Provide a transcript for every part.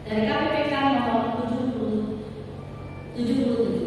dari KPPK nomor 77.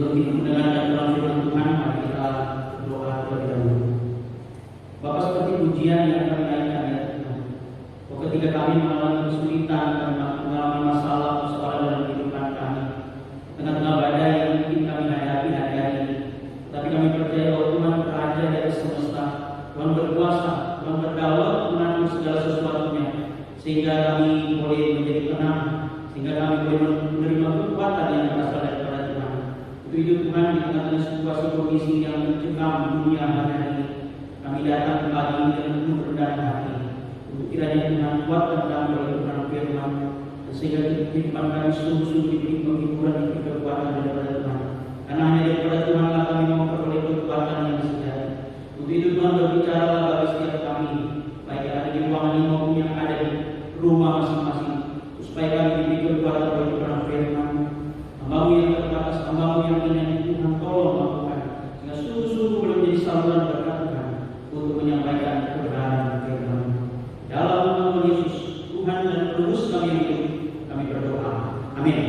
Sebelum kita mendengarkan dalam firman Tuhan, mari kita berdoa terlebih dahulu. Bapa, seperti pujian yang kami naikkan ya Tuhan, ketika kami mengalami kesulitan dan mengalami masalah persoalan dalam kehidupan kami, tengah-tengah badai yang mungkin kami hadapi hari-hari ini, tapi kami percaya bahwa Tuhan beraja di atas semesta, Tuhan berkuasa, Tuhan berdaulat mengatur segala sesuatunya, sehingga kami boleh menjadi tenang, sehingga kami boleh menerima kekuatan yang berasal daripada Tuhan. Untuk itu Tuhan, di tengah-tengah situasi kondisi yang mencekam dunia hari ini, kami datang pagi ini dengan penuh kerendahan hati, untuk kiranya Tuhan kuatkan kami oleh Tuhan firman, sehingga kehidupan kami sungguh-sungguh diberi penghiburan, diberi kekuatan daripada Tuhan. Karena hanya daripada Tuhanlah kami memperoleh kekuatan yang sejati. Untuk itu Tuhan berbicara bagi setiap kami, baik yang ada di ruangan ini maupun yang ada di rumah masing-masing, supaya kami diberi kekuatan oleh Tuhan firman. Hamba-Mu yang terbatas, Hamba-Mu yang menyanyi, Tuhan tolong lakukan, sehingga sungguh-sungguh boleh menjadi saluran berkat Tuhan untuk menyampaikan kebenaran firman. Dalam nama Yesus, Tuhan dan Penebus kami yang hidup, kami berdoa. Amin.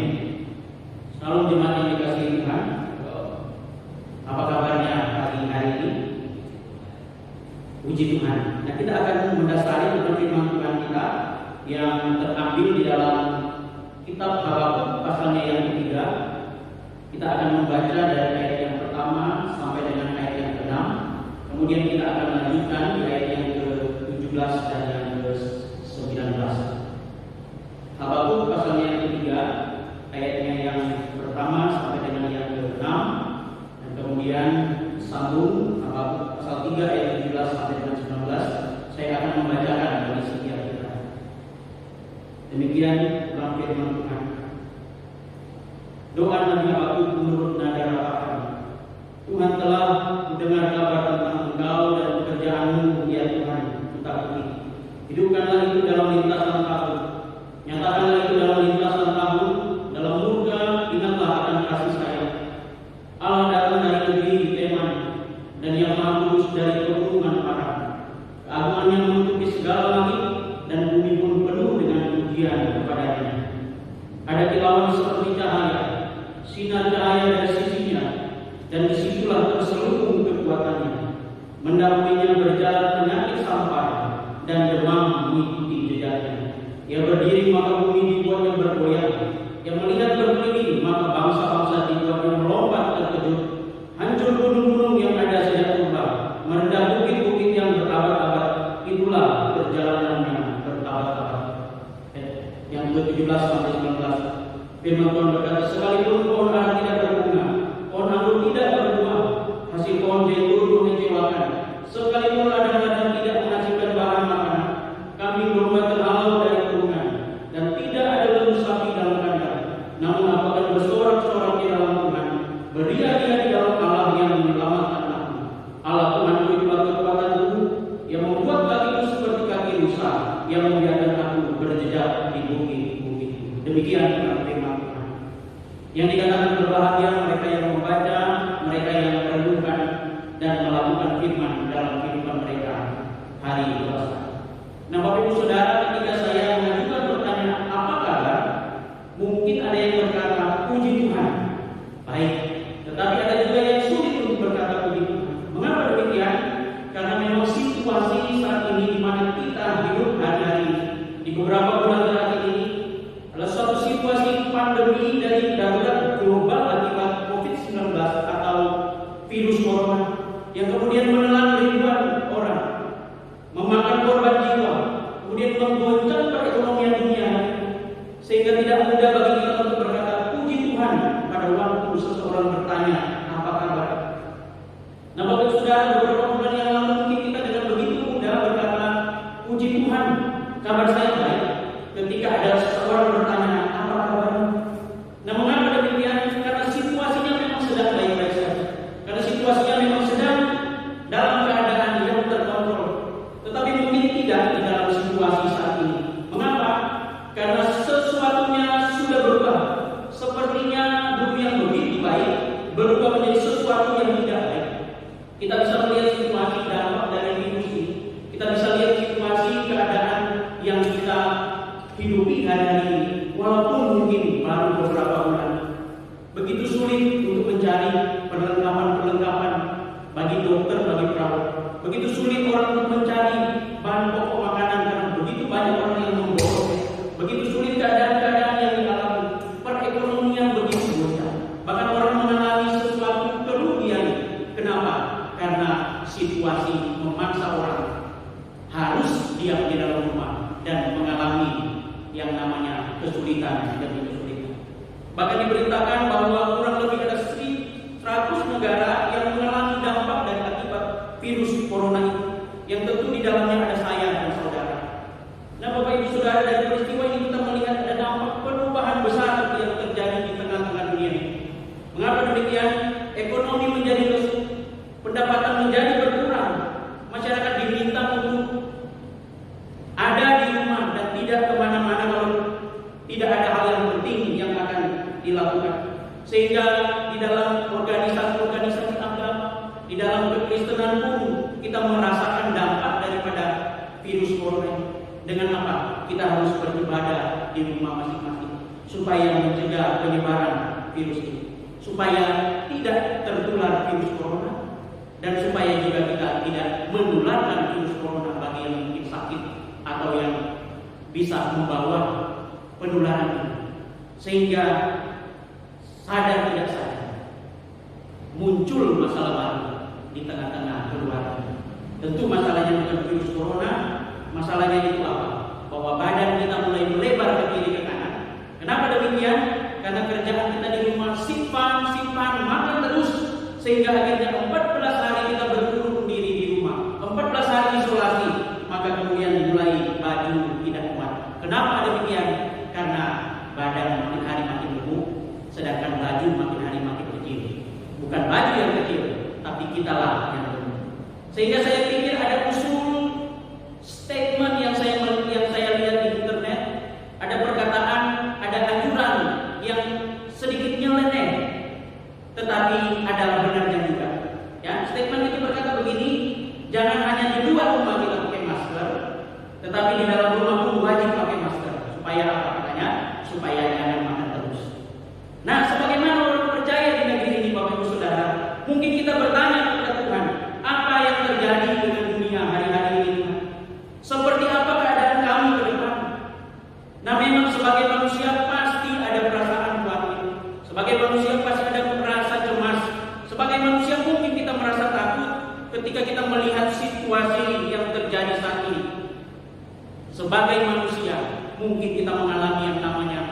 Salam jemaat yang dikasihi Tuhan. Apa kabarnya pagi hari ini? Puji Tuhan. Nah, kita akan mendasari dengan firman Tuhan kita yang terambil di dalam kitab Habakuk pasalnya yang ketiga. Kita akan membaca dari ayat yang pertama sampai dengan ayat yang ke-6. Kemudian kita akan lanjutkan di ayat yang ke-17 dan yang ke-19. Habakuk pasalnya yang ketiga, ayatnya yang pertama sampai dengan yang ke-6, dan kemudian sambung Habakuk pasal 3 ayat 17 sampai dengan 19. Saya akan membacakan bagi setiap kita. Demikian dalam firman Tuhan. Doa Nabi Habakuk menurut nada rapakan. Tuhan telah mendengar kabar tentang Engkau dan pekerjaanmu, ya Tuhan, kita akui. Hidupkanlah itu dalam lintasan tahun. Nyatakanlah itu dalam lintasan tahun. Dalam murka ingatlah akan kasih sayang. Allah datang dari negeri Teman, dan yang Maha Kudus dari pegunungan Paran. Keagungannya menutupi segala langit, dan bumi pun penuh dengan pujian kepadanya. Ada kilauan seperti cahaya, sinar cahaya dari sisinya, dan disitulah terselubung kekuatannya. Mendampinginya berjalan penyakit sampai, dan demam mengikuti jejaknya. Ia berdiri maka bumi dibuatnya bergoyang. Ia melihat berkeliling maka bangsa-bangsa dibuatnya melompat terkejut. Hancur gunung-gunung yang ada sejak purba, merendah bukit-bukit yang berabad-abad. Itulah perjalanannya berabad-abad. Yang ke-17 sampai 19. Firman Tuhan berkata, sekalipun pohon ara tidak berbunga, pohon anggur tidak berbuah, hasil pohon zaitun mengecewakan, sekalipun ladang-ladang tidak menghasilkan bahan makanan, kambing domba terhalau dari kurungan, dan tidak ada lembu sapi dalam kandang. Namun aku akan bersorak-sorak di dalam Tuhan, beria-ria di dalam Allah yang menyelamatkan aku. Allah Tuhanku itulah kekuatanku, yang membuat kakiku seperti kaki rusa, yang membiarkan aku berjejak di bukit-bukit. Demikian firman Tuhan. Yang dikatakan berbahagia mereka yang membaca, mereka yang merenungkan dan melakukan firman dalam kehidupan mereka hari dewasa. Nah, Bapak Ibu Saudara, ketika saya mengajukan pertanyaan apa kabar, mungkin ada yang berkata puji Tuhan, baik. Tetapi ada juga yang sulit untuk berkata puji Tuhan. Mengapa demikian? Karena memang situasi saat ini di mana kita hidup hari-hari di beberapa bulan terakhir ini adalah suatu situasi pandemi dari darurat global akibat COVID-19 atau virus corona yang kemudian menelan ribuan orang, memakan korban jiwa, kemudian menggoncang perekonomian dunia, sehingga tidak mudah bagi kita untuk berkata puji Tuhan pada waktu seseorang bertanya apa kabar. Nah, Bapak Saudara, beberapa bulan yang lalu mungkin kita dengan begitu mudah berkata puji Tuhan, kabar saya baik. Ketika ada seseorang bertanya apa kabarmu. Nah, mengapa demikian? Karena situasinya memang sedang baik-baik saja. Karena situasinya memang sedang dalam keadaan yang terkontrol. Tetapi mungkin tidak di dalam situasi saat ini. Mengapa? Karena sesuatunya sudah berubah. Sepertinya dulu yang begitu baik berubah menjadi sesuatu yang tidak baik. Kita bisa melihat situasi dampak dari virus ini. Kita bisa lihat situasi keadaan yang kita hidupi hari ini, walaupun mungkin baru beberapa bulan. Begitu sulit untuk mencari perlengkapan-perlengkapan bagi dokter, bagi perawat. Begitu sulit orang untuk mencari bahan pokok makanan karena begitu banyak orang yang memborong. Begitu sulit keadaan-keadaan yang dialami. Perekonomian begitu goncang. Bahkan orang mengalami sesuatu kerugian. Kenapa? Karena situasi memaksa orang harus diam di dalam rumah dan mengalami yang namanya kesulitan demi kesulitan. Bahkan diberitakan bahwa kurang lebih ada 100 negara yang mengalami dampak dari akibat virus corona ini, yang tentu di dalamnya ada saya dan saudara. Nah, Bapak Ibu Saudara, dari peristiwa ini kita melihat ada dampak perubahan besar yang terjadi di tengah-tengah dunia ini. Mengapa demikian? Ekonomi menjadi lesu, pendapatan menjadi berkurang, masyarakat diminta untuk ada di rumah dan tidak kemana-mana kalau tidak ada hal yang penting yang akan dilakukan. Sehingga di dalam organisasi-organisasi agama, di dalam kekristenan pun kita merasakan dampak daripada virus corona. Dengan apa? Kita harus beribadah di rumah masing-masing supaya mencegah penyebaran virus ini, supaya tidak tertular virus corona, dan supaya juga kita tidak menularkan virus corona bagi yang mungkin sakit atau yang bisa membawa penularan ini. Sehingga sadar tidak sadar muncul masalah baru di tengah-tengah keluarga. Tentu masalahnya bukan virus corona, masalahnya itu apa? Bahwa badan kita mulai melebar ke kiri ke kanan. Kenapa demikian? Karena kerjaan kita di rumah simpan makan terus, sehingga akhirnya 14 hari kita berkurung diri di rumah, 14 hari isolasi, maka kemudian mulai baju tidak kuat. Kenapa demikian? Karena badan makin hari makin gemuk, sedangkan baju makin hari makin kecil. Bukan baju yang kecil, tapi kitalah yang gemuk. Sehingga saya pikir ada usul statement yang saya lihat di internet, ada perkataan, ada anjuran yang sedikit nyeleneh, tetapi ada benarnya juga. Ya, statement itu berkata begini: jangan hanya di luar rumah kita pakai masker, tetapi di dalam rumah pun wajib pakai masker. Supaya apa katanya? Supaya jangan makan terus. Nah, sebagaimana orang percaya di negeri ini, Bapak Ibu Saudara, mungkin kita bertanya kepada Tuhan, apa yang terjadi dengan dunia hari-hari ini? Seperti apa keadaan kami ke depan? Nah, memang sebagai manusia pasti ada perasaan khawatir. Sebagai manusia pasti ada merasa cemas. Sebagai manusia mungkin kita merasa takut ketika kita melihat situasi yang terjadi saat ini. Sebagai manusia mungkin kita mengalami yang namanya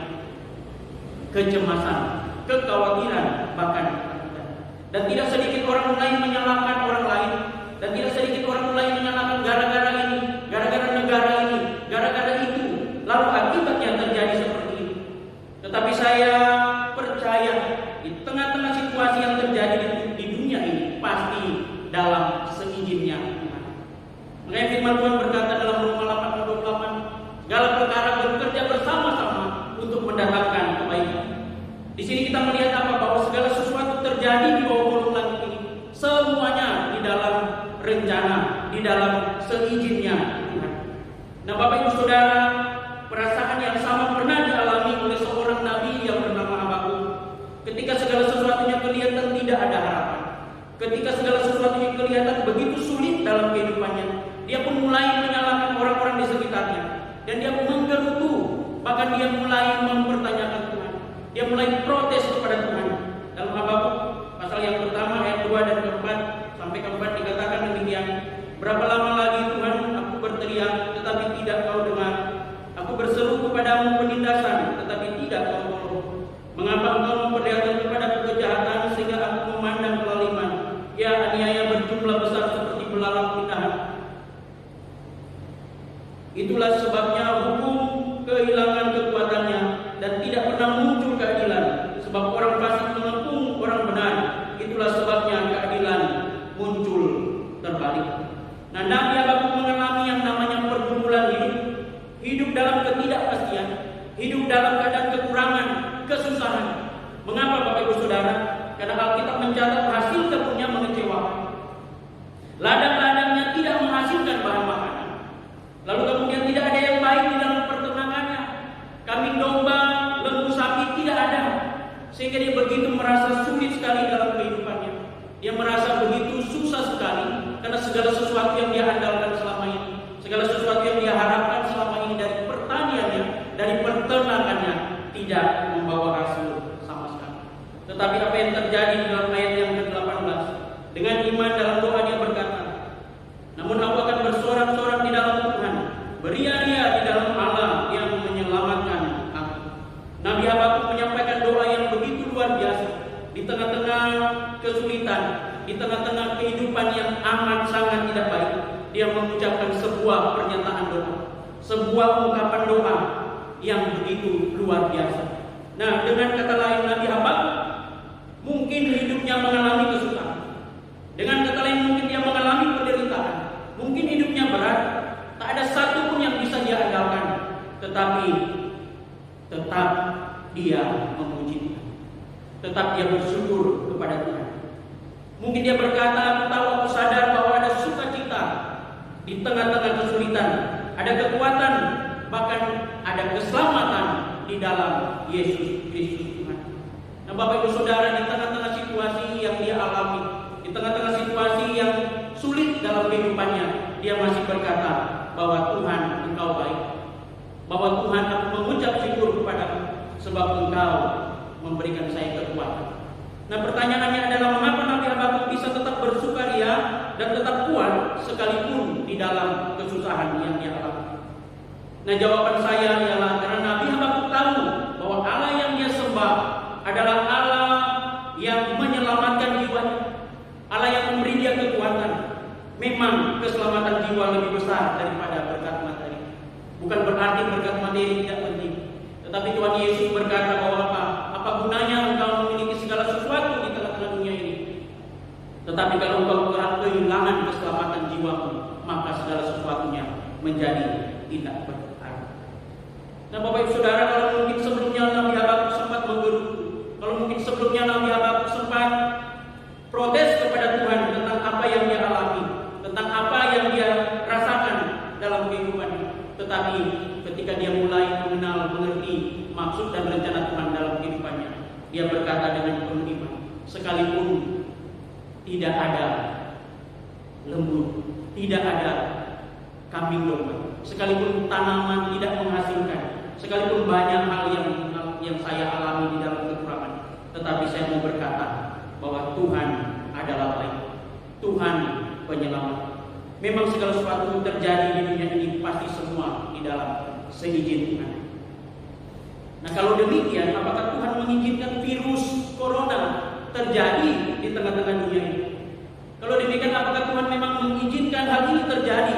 kecemasan, kekhawatiran, bahkan ketakutan. Dan tidak sedikit orang mulai menyalahkan orang lain, dan tidak sedikit orang mulai menyalahkan gara-gara ini, gara-gara negara ini, gara-gara itu, lalu akibatnya terjadi seperti ini. Tetapi saya percaya di tengah-tengah situasi yang terjadi di dunia ini pasti dalam seizinnya Tuhan. Makanya firman Tuhan berkata dalam Roma 8:28, segala perkara bekerja bersama-sama untuk mendatangkan kebaikan. Di sini kita melihat apa? Bahwa segala sesuatu terjadi di bawah kolong langit ini, semuanya di dalam rencana, di dalam seizinnya Tuhan. Nah, Bapak Ibu Saudara, perasaan yang sama pernah dialami oleh seorang nabi yang bernama Habakuk. Ketika segala sesuatunya kelihatan tidak ada harapan, ketika segala sesuatunya kelihatan begitu sulit dalam kehidupannya, dia pun mulai menyalahkan orang-orang di sekitarnya, dan dia menggerutu, bahkan dia mulai mempertanyakan Tuhan. Dia mulai protes kepada Tuhan. Dalam Habakuk pasal yang pertama ayat 2 dan 4 sampai 4 dikatakan demikian, berapa lama lagi Tuhan aku berteriak tetapi tidak kau dengar, aku berseru kepadamu penindasan tetapi tidak kau tolong. Mengapa engkau memperlihatkan kepadaku kejahatan sehingga aku memandang kelaliman? Ya, aniaya berjumlah besar seperti belalang pitahan. Itulah sebabnya hukum kehilangan kekuatannya dan tidak pernah muncul keadilan, sebab orang fasik mengepung orang benar. Itulah sebabnya keadilan muncul terbalik. Nah, Nabi Habakuk mengalami yang namanya pergumulan hidup dalam ketidakpastian, hidup dalam keadaan kekurangan, kesusahan. Mengapa Bapak Ibu Saudara? Karena Alkitab mencatat hasil kebunnya mengecewakan. Ladang-ladangnya tidak menghasilkan bahan makanan. Lalu kemudian tidak ada yang baik di dalam pertenangannya. Kambing domba, lembu sapi tidak ada. Sehingga dia begitu merasa sulit sekali dalam kehidupannya. Dia merasa begitu susah sekali karena segala sesuatu yang dia andalkan selama ini, segala sesuatu yang dia harapkan selama ini dari pertaniannya, dari peternakannya, tidak membawa hasil sama sekali. Tetapi apa yang terjadi di dalam ayat yang ke-18? Dengan iman dalam doa dia berkata, namun aku akan bersorak-sorak di dalam Tuhan, beria-ria di dalam Allah yang menyelamatkan aku. Nabi Habakuk menyampaikan doa yang begitu luar biasa di tengah-tengah kesulitan, di tengah-tengah kehidupan yang amat sangat tidak baik. Dia mengucapkan sebuah pernyataan doa, sebuah ungkapan doa yang begitu luar biasa. Nah, dengan kata lain, Nabi Habakuk mungkin hidupnya mengalami kesulitan. Dengan kata lain, mungkin dia mengalami penderitaan. Mungkin hidupnya berat, tak ada satu pun yang bisa dia andalkan. Tetapi tetap dia memuji Tuhan, tetap dia bersyukur kepada Tuhan. Mungkin dia berkata, aku tahu, aku sadar bahwa ada sukacita di tengah-tengah kesulitan, ada kekuatan, bahkan ada keselamatan di dalam Yesus Kristus Tuhan. Nah, Bapak Ibu Saudara, di tengah-tengah situasi yang dia alami, di tengah-tengah situasi yang sulit dalam kehidupannya, dia masih berkata bahwa Tuhan, Engkau baik, bahwa Tuhan, aku mengucap syukur kepadamu sebab Engkau memberikan saya kekuatan. Nah, pertanyaannya adalah, mengapa Nabi Habakuk bisa tetap bersukaria dan tetap kuat sekalipun di dalam kesusahan yang dia alami? Nah, jawaban saya ialah karena Nabi Habakuk tahu bahwa Allah yang dia sembah adalah Allah yang menyelamatkan jiwanya, Allah yang memberi dia kekuatan. Memang keselamatan jiwa lebih besar daripada berkat materi. Bukan berarti berkat materi tidak penting, tetapi Tuhan Yesus berkata bahwa apa gunanya engkau memiliki segala sesuatu di tengah-tengah dunia ini, tetapi kalau engkau kehilangan keselamatan jiwamu, maka segala sesuatunya menjadi tidak berarti. Nah, Bapak Ibu Saudara, kalau mungkin sebelumnya Nabi Habakuk sempat menggerutu, kalau mungkin sebelumnya Nabi Habakuk sempat protes kepada Tuhan tentang apa yang dia alami, tentang apa yang dia rasakan dalam kehidupannya, tetapi ketika dia mulai mengenal, mengerti maksud dan rencana Tuhan dalam kehidupannya, dia berkata dengan penuh iman, sekalipun tidak ada lembu, tidak ada kambing domba, sekalipun tanaman tidak menghasilkan, sekalipun banyak hal yang saya alami di dalam kekurangan, tetapi saya mau berkata bahwa Tuhan adalah baik, Tuhan penyelamat. Memang segala sesuatu terjadi di dunia ini pasti semua di dalam seizin Tuhan. Nah, kalau demikian, apakah Tuhan mengizinkan virus corona terjadi di tengah-tengah dunia ini? Kalau demikian, apakah Tuhan memang mengizinkan hal ini terjadi?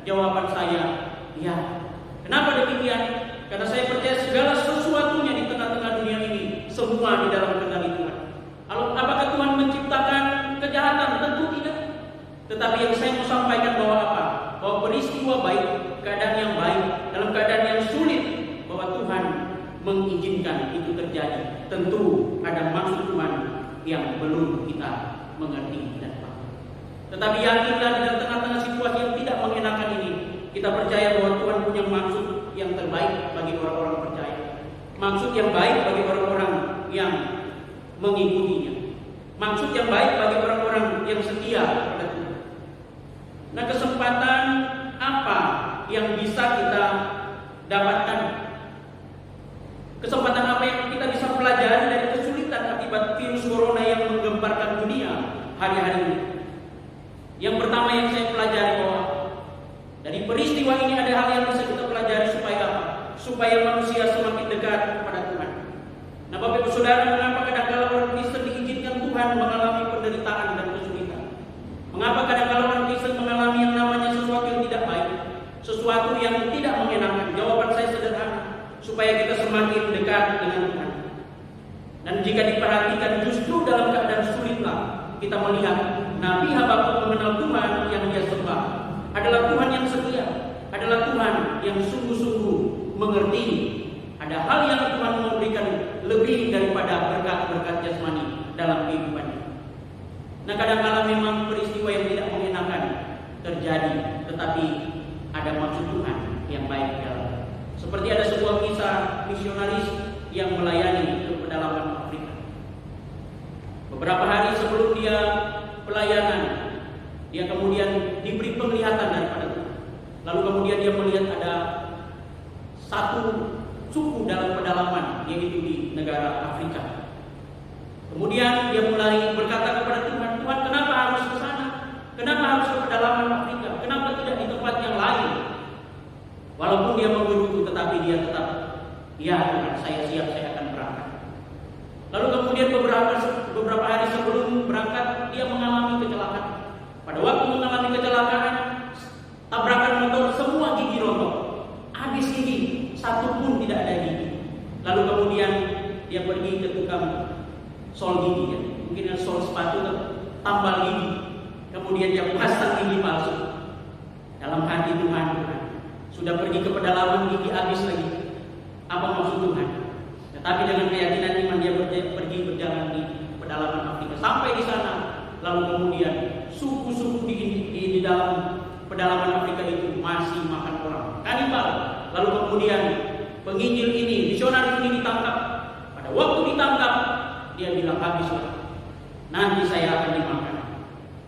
Jawaban saya, ya. Kenapa demikian? Karena saya percaya segala sesuatunya di tengah-tengah dunia ini semua di dalam kendali Tuhan. Apakah Tuhan menciptakan kejahatan? Tentu tidak. Tetapi yang saya mau sampaikan bahwa apa? Bahwa peristiwa baik, keadaan yang baik, dalam keadaan yang sulit, bahwa Tuhan mengizinkan itu terjadi. Tentu ada maksud Tuhan yang belum kita mengerti dan paham. Tetapi yakinlah, di tengah-tengah situasi yang tidak mengenakan ini, kita percaya bahwa Tuhan punya maksud yang terbaik bagi orang-orang percaya, maksud yang baik bagi orang-orang yang mengikutinya, maksud yang baik bagi orang-orang yang setia pada Tuhan. Nah, kesempatan apa yang bisa kita dapatkan? Kesempatan apa yang kita bisa pelajari dari kesulitan akibat virus corona yang menggemparkan dunia hari-hari ini? Yang pertama yang saya pelajari bahwa dari peristiwa ini ada hal yang bisa kita pelajari supaya apa? Supaya manusia semakin dekat kepada Tuhan. Nah, Bapak Ibu Saudara, mengapa kadang-kala orang Kristen diizinkan Tuhan mengalami penderitaan dan kesulitan? Mengapa kadang-kala orang Kristen mengalami yang namanya sesuatu yang tidak baik, sesuatu yang tidak mengenakan? Jawaban saya sederhana, supaya kita semakin dekat dengan Tuhan. Dan jika diperhatikan, justru dalam keadaan sulitlah kita melihat Nabi Habakuk mengenal Tuhan yang dia sembah adalah Tuhan yang setia, adalah Tuhan yang sungguh-sungguh mengerti. Ada hal yang Tuhan memberikan lebih daripada berkat-berkat jasmani dalam kehidupannya. Nah, kadang-kala memang peristiwa yang tidak mengenakan terjadi, tetapi ada maksud Tuhan yang baik dalam. Seperti ada sebuah kisah misionaris yang melayani ke pedalaman Afrika. Beberapa hari sebelum dia pelayanan, dia kemudian diberi penglihatan daripada Tuhan. Lalu kemudian dia melihat ada satu suku dalam pedalaman, yaitu di negara Afrika. Kemudian dia mulai berkata kepada Tuhan, Tuhan, kenapa harus ke sana? Kenapa harus ke pedalaman Afrika? Kenapa tidak di tempat yang lain? Walaupun dia menggerutu, tetapi dia tetap, ya Tuhan, saya siap, saya akan berangkat. Lalu kemudian beberapa hari sebelum berangkat, dia mengalami kecelakaan. Pada waktu mengalami kecelakaan, tabrakan motor, semua gigi rontok. Habis gigi, satu pun tidak ada gigi. Lalu kemudian dia pergi ke tukang sol gigi, ya. Mungkin sol sepatu, tambal gigi. Kemudian dia pasang gigi palsu. Dalam hati Tuhan, sudah pergi ke pedalaman, gigi habis lagi. Apa maksud Tuhan? Tetapi dengan keyakinan iman dia pergi berjalan di pedalaman Afrika. Sampai di sana, lalu kemudian suku-suku di dalam pedalaman Afrika itu masih makan orang, kanibal. Lalu kemudian penginjil ini, misionaris ini ditangkap. Pada waktu ditangkap, dia bilang habislah. Nanti saya akan dimakan.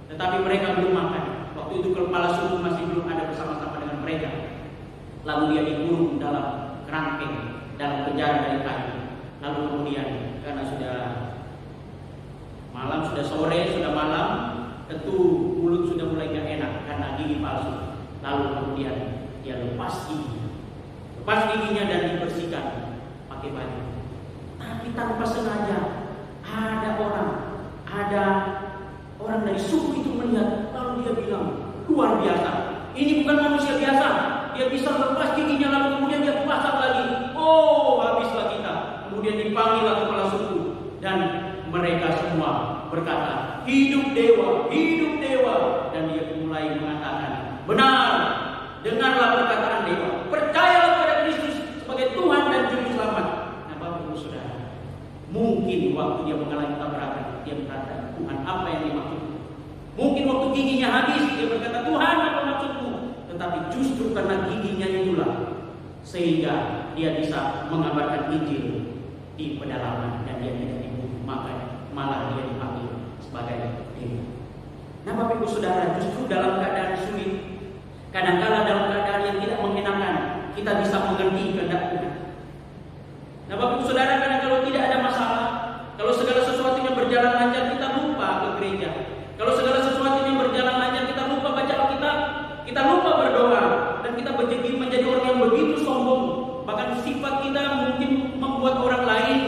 Tetapi mereka belum makan. Waktu itu kepala suku masih belum ada bersama-sama dengan mereka. Lalu dia dikurung dalam kerangkeng, dalam penjara dari kayu. Lalu kemudian karena sudah malam, sudah sore, sudah malam, tentu mulut sudah mulai gak enak karena gigi palsu. Lalu kemudian dia lepas giginya dan dibersihkan pakai baju. Tapi tanpa sengaja ada orang dari suku itu melihat, lalu dia bilang, luar biasa, ini bukan manusia biasa. Dia bisa lepas giginya lalu kemudian dia pasang lagi. Oh, habislah kita. Kemudian dipanggillah kepala suku dan mereka semua berkata, hidup dewa, hidup dewa. Dan dia mulai mengatakan, benar, dengarlah perkataan dewa, percayalah pada Kristus sebagai Tuhan dan Juru Selamat. Nah, Bapak Ibu Saudara, mungkin waktu dia mengalami tabrakan, dia berkata, Tuhan, apa yang dimaksud? Mungkin waktu giginya habis, dia berkata, Tuhan, apa maksudmu? Tetapi justru karena giginya itulah sehingga dia bisa mengabarkan Injil di pedalaman dan dia tidak dibunuh, maka malah dia dipanggil sebagai dewa. Nah, Bapak Ibu Saudara, justru dalam keadaan sulit, kadang-kala dalam keadaan yang tidak mengenakan, kita bisa mengerti kehendak Tuhan. Nah, Bapak Ibu Saudara, karena kalau tidak ada masalah, kalau segala sesuatunya berjalan lancar, kita lupa ke gereja. Kalau segala sesuatunya berjalan lancar, kita lupa baca Alkitab, kita lupa berdoa, dan kita menjadi orang yang begitu sombong. Bahkan sifat kita mungkin membuat orang lain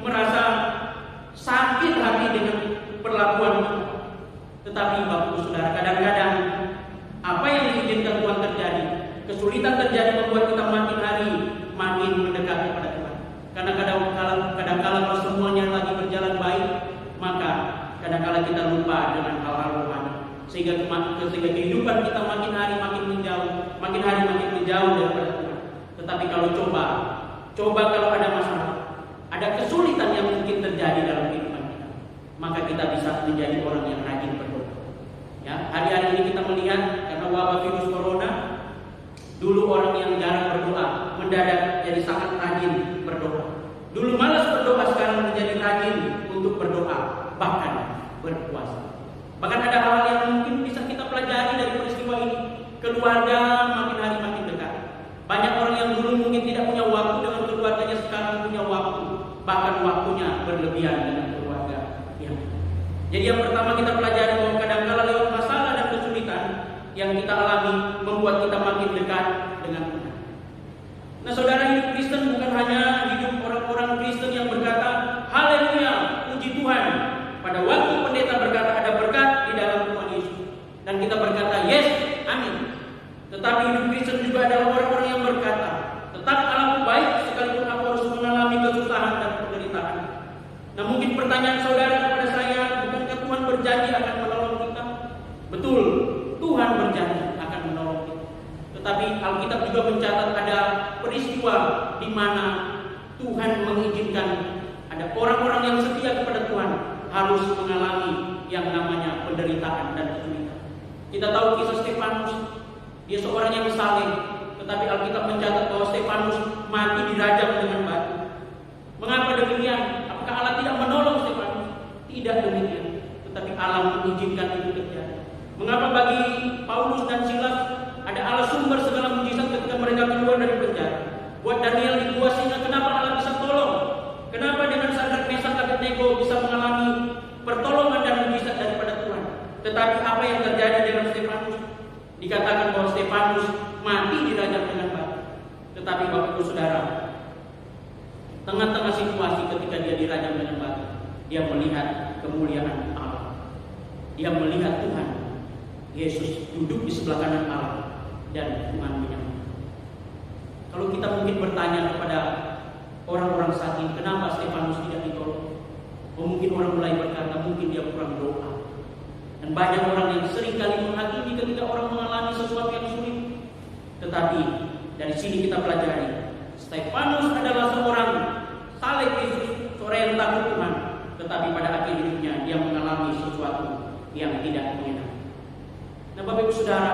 merasa sakit hati dengan perlakuan kita. Tetapi Bapak Ibu Saudara, kadang-kadang apa yang diizinkan Tuhan terjadi, kesulitan terjadi membuat kita makin hari makin mendekat kepada Tuhan. Karena kadang-kala kalau semuanya lagi berjalan baik, maka kadang-kala kita lupa dengan hal-hal rohani. Sehingga kehidupan kita makin hari makin menjauh daripada Tuhan. Tetapi kalau coba kalau ada masalah, ada kesulitan yang mungkin terjadi dalam kehidupan kita, maka kita bisa menjadi orang yang rajin berdoa. Ya, hari-hari ini kita melihat karena wabah virus corona, dulu orang yang jarang berdoa mendadak jadi sangat rajin berdoa. Dulu malas berdoa, sekarang menjadi rajin untuk berdoa, bahkan berpuasa. Bahkan ada hal yang mungkin bisa kita pelajari dari peristiwa ini. Keluarga makin hari makin dekat. Banyak orang yang dulu mungkin tidak punya waktu dengan keluarganya, sekarang punya waktu. Bahkan waktunya berlebihan dengan keluarga. Ya. Jadi yang pertama kita pelajari bahwa kadang-kala lewat masalah dan kesulitan yang kita alami membuat kita makin dekat dengan Tuhan. Nah, saudara, hidup Kristen bukan hanya hidup orang-orang Kristen yang berkata, haleluya, puji Tuhan. Pada waktu pendeta berkata ada berkat di dalam Tuhan Yesus, dan kita berkata yes, amin. Tetapi hidup Kristen juga adalah orang-orang yang berkata, tetap Allahku baik sekalipun aku harus mengalami kesusahan dan penderitaan. Nah, mungkin pertanyaan saudara kepada saya, bukankah Tuhan berjanji akan menolong kita? Betul, Tuhan berjanji akan menolong kita. Tetapi Alkitab juga mencatat ada peristiwa di mana Tuhan mengizinkan ada orang-orang yang setia kepada Tuhan harus mengalami yang namanya penderitaan dan kesulitan. Kita tahu kisah Stefanus, dia seorang yang saleh, tetapi Alkitab mencatat bahwa Stefanus mati dirajam dengan batu. Mengapa demikian? Apakah Allah tidak menolong Stefanus? Tidak demikian, tetapi Allah mengizinkan itu terjadi. Mengapa bagi Paulus dan Silas ada Allah sumber segala mujizat ketika mereka keluar dari penjara? Buat Daniel di gua singa, kenapa Allah bisa tolong? Kenapa dengan Sadrak, Mesak, Abednego bisa mengalami pertolongan dan mujizat daripada Tuhan? Tetapi apa yang terjadi dengan Stefanus? Dikatakan bahwa Stefanus mati dirajam dengan batu. Tetapi Bapak Ibu Saudara, tengah-tengah situasi ketika dia dirajam dengan batu, dia melihat kemuliaan Allah. Dia melihat Tuhan Yesus duduk di sebelah kanan Allah dan Tuhan menyembah. Kalau kita mungkin bertanya kepada orang-orang saat ini, kenapa Stefanus tidak ditolong? Mungkin orang mulai berkata, mungkin dia kurang doa. Dan banyak orang yang sering kali menghakimi ketika orang mengalami sesuatu yang sulit. Tetapi dari sini kita pelajari, Stefanus adalah seorang salib Yesus, seorang yang takut Tuhan. Tetapi pada akhir hidupnya dia mengalami sesuatu yang tidak menyenangkan. Nah, Bapak Ibu Saudara,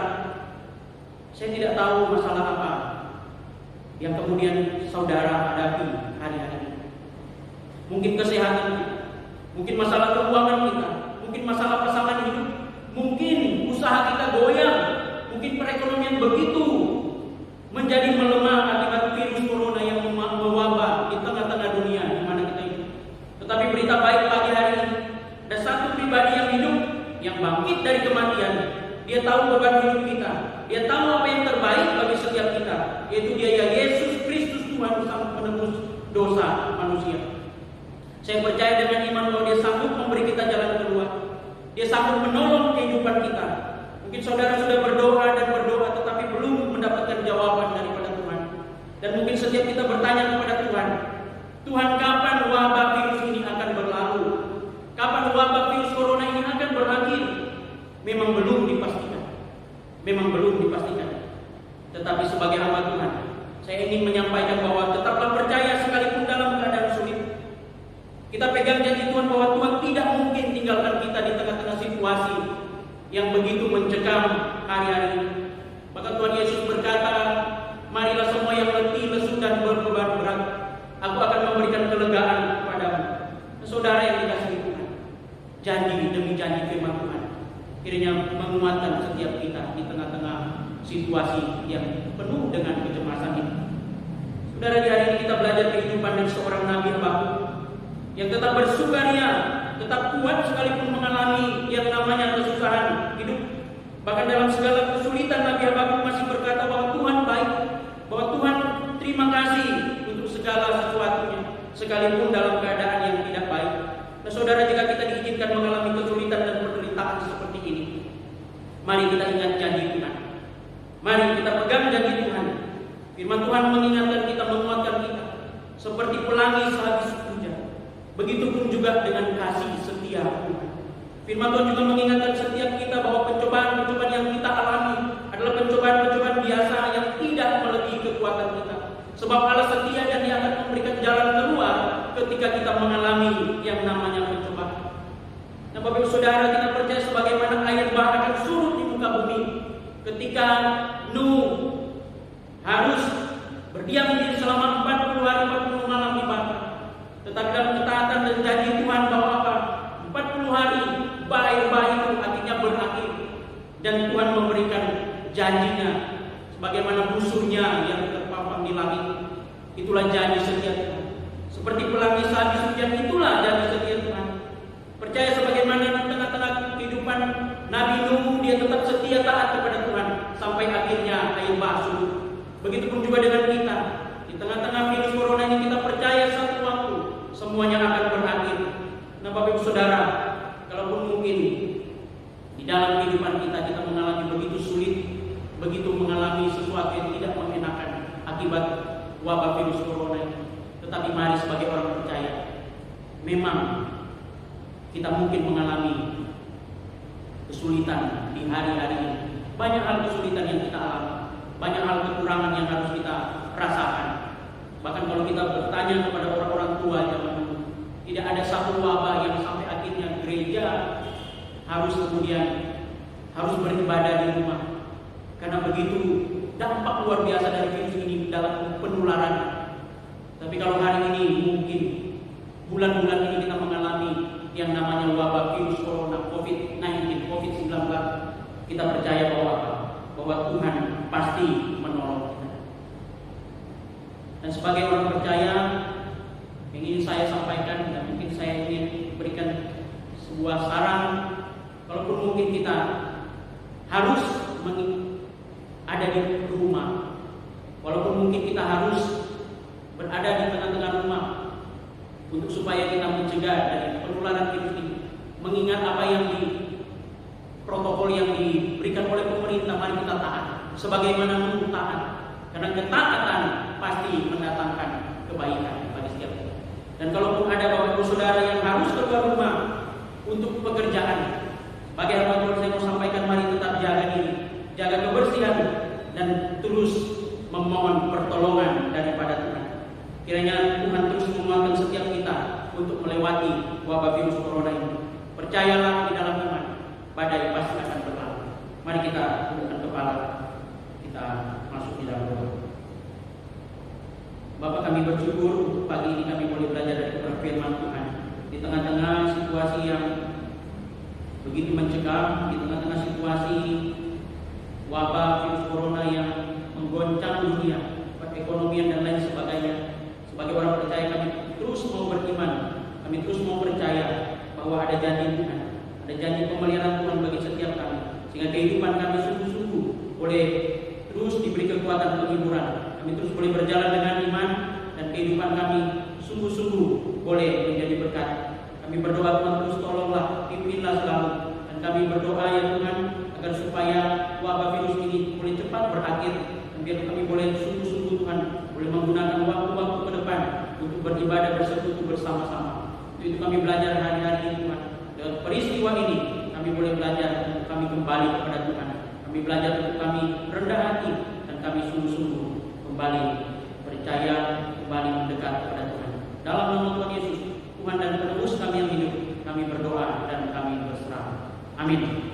saya tidak tahu masalah apa yang kemudian saudara hadapi hari-hari ini. Mungkin kesehatan kita, mungkin masalah keuangan kita, mungkin masalah pasangan hidup, mungkin usaha kita goyang, mungkin perekonomian begitu menjadi melemah akibat virus corona yang mewabah di tengah-tengah dunia di mana kita hidup. Tetapi berita baik pagi hari ini, ada satu pribadi yang hidup, yang bangkit dari kematian. Dia tahu beban hidup kita, dia tahu apa yang terbaik bagi setiap kita, yaitu Dia Yesus Kristus, Tuhan sang penebus dosa manusia. Saya percaya dengan iman bahwa Dia sanggup memberi kita jalan keluar. Dia sanggup menolong kehidupan kita. Mungkin saudara sudah berdoa dan berdoa, tetapi belum mendapatkan jawaban daripada Tuhan. Dan mungkin setiap kita bertanya kepada Tuhan, Tuhan, kapan wabah virus ini akan berlalu? Kapan wabah virus corona ini akan berakhir? Memang belum dipastikan. Memang belum dipastikan. Tetapi sebagai hamba Tuhan, saya ingin menyampaikan bahwa tetaplah percaya sekalipun dalam keadaan sulit. Kita pegang janji Tuhan bahwa Tuhan tidak mungkin tinggalkan kita di tengah-tengah situasi yang begitu mencekam hari-hari ini. Maka Tuhan Yesus berkata, marilah semua yang letih, lesu dan berbeban berat, aku akan memberikan kelegaan kepadamu. Saudara yang dikasihi Tuhan, janji demi janji firman Tuhan akhirnya menguatkan setiap kita di tengah-tengah situasi yang penuh dengan kecemasan ini. Saudara, di hari ini kita belajar kehidupan dari seorang Nabi Habakuk yang tetap bersukaria, tetap kuat sekalipun mengalami yang namanya kesusahan hidup. Bahkan dalam segala kesulitan, Nabi Habakuk masih berkata bahwa Tuhan baik, bahwa Tuhan terima kasih untuk segala sesuatunya, sekalipun dalam keadaan yang tidak baik. Nah, saudara, jika kita diizinkan mengalami kesulitan dan penderitaan seperti ini, mari kita ingat janji Tuhan. Mari kita pegang janji Tuhan. Firman Tuhan mengingatkan kita, menguatkan kita, seperti pelangi sehabis hujan. Begitupun juga dengan kasih setia Tuhan. Firman Tuhan juga mengingatkan setiap kita bahwa pencobaan-pencobaan yang kita alami adalah pencobaan-pencobaan biasa yang tidak melebihi kekuatan kita. Sebab Allah setia dan Dia akan memberikan jalan keluar ketika kita mengalami yang namanya pencobaan. Nah, Bapak Ibu Saudara, kita percaya sebagaimana air bah akan surut di muka bumi ketika Nuh harus berdiam diri selama 40 hari 40 malam di batu. Tetapi dalam ketaatan dan janji Tuhan bahwa apa? 40 hari bah itu akhirnya berakhir dan Tuhan memberikan janjinya sebagaimana musuhnya yang terpampang di langit. Itulah janji setia Tuhan. Seperti pelangi sehabis hujan, itulah janji setia Tuhan. Percaya sebagaimana di tengah-tengah kehidupan Nabi Nuh, dia tetap setia taat kepada Tuhan sampai akhirnya air bah surut. Begitupun juga dengan kita. Di tengah-tengah virus corona ini kita percaya satu waktu semuanya akan berakhir. Nah, Bapak Ibu Saudara, kalaupun mungkin di dalam kehidupan kita mengalami begitu sulit, begitu mengalami sesuatu yang tidak mengenakan akibat wabah virus corona ini, tetapi mari sebagai orang percaya, memang kita mungkin mengalami kesulitan di hari-hari ini. Banyak hal kesulitan yang kita alami, banyak hal kekurangan yang harus kita rasakan. Bahkan kalau kita bertanya kepada orang-orang tua zaman dulu, tidak ada satu wabah yang sampai akhirnya gereja harus kemudian harus beribadah di rumah. Karena begitu dampak luar biasa dari virus ini dalam penularan. Tapi kalau hari ini mungkin bulan-bulan ini kita mengalami yang namanya wabah virus corona COVID-19, COVID-19, kita percaya bahwa apa? Bahwa Tuhan pasti menolong kita. Dan sebagai orang percaya, yang ingin saya sampaikan dan mungkin saya ingin berikan sebuah saran, kalaupun mungkin kita harus ada di rumah, walaupun mungkin kita harus berada di tengah-tengah rumah untuk supaya kita mencegah dari penularan virus ini, mengingat apa yang protokol yang diberikan oleh pemerintah, mari kita taat sebagaimana menurut taat, karena ketaatan pasti mendatangkan kebaikan bagi setiap kita. Dan kalaupun ada bapak ibu saudara yang harus keluar rumah untuk pekerjaan, bagi hamba Tuhan saya mau sampaikan, mari tetap jaga diri, jaga kebersihan, dan terus memohon pertolongan daripada Tuhan. Kiranya Tuhan terus menguatkan setiap kita untuk melewati wabah virus corona ini. Percayalah di dalam iman, badai pasti akan berlalu. Mari kita tundukkan kepala, kita masuk di dalam doa. Bapak, kami bersyukur pagi ini kami boleh belajar dari firman Tuhan di tengah-tengah situasi yang begitu mencekam, di tengah-tengah situasi wabah virus corona yang menggoncang dunia, perekonomian dan lain sebagainya. Sebagai orang percaya, kami terus mau beriman, kami terus mau percaya bahwa ada janji Tuhan, ada janji pemeliharaan Tuhan bagi setiap kami, sehingga kehidupan kami sungguh-sungguh boleh terus diberi kekuatan penghiburan. Kami terus boleh berjalan dengan iman, dan kehidupan kami sungguh-sungguh boleh menjadi berkat. Kami berdoa, Tuhan terus tolonglah, pimpinlah selalu, dan kami berdoa ya Tuhan agar supaya wabah virus ini boleh cepat berakhir, dan biar kami boleh sungguh-sungguh Tuhan boleh menggunakan waktu-waktu ke depan untuk beribadah bersekutu bersama-sama. Itu kami belajar hari-hari ini Tuhan. Dengan peristiwa ini kami boleh belajar untuk kami kembali kepada Tuhan. Kami belajar untuk kami rendah hati, dan kami sungguh-sungguh kembali percaya, kembali mendekat kepada Tuhan. Dalam nama Tuhan Yesus, Tuhan dan penebus kami yang hidup, kami berdoa dan kami berserah. Amin.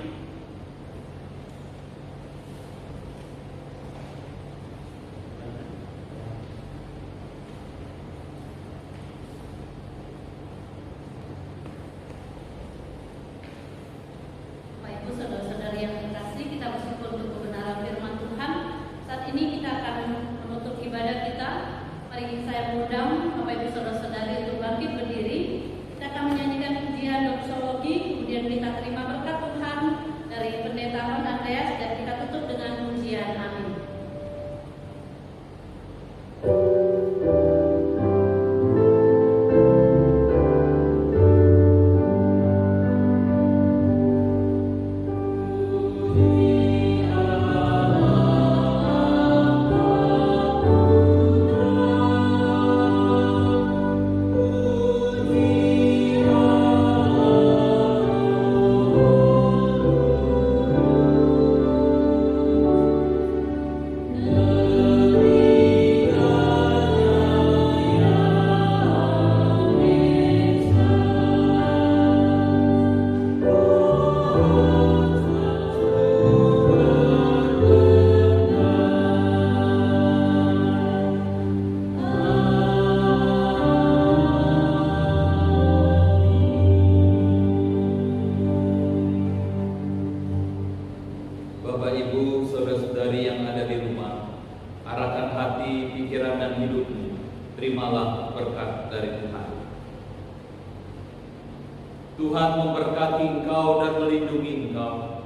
Tuhan memberkati engkau dan melindungi engkau.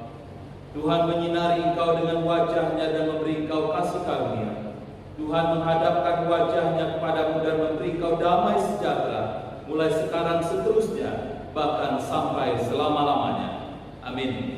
Tuhan menyinari engkau dengan wajah-Nya dan memberi engkau kasih karunia. Tuhan menghadapkan wajah-Nya kepadamu dan memberi engkau damai sejahtera, mulai sekarang seterusnya, bahkan sampai selama-lamanya. Amin.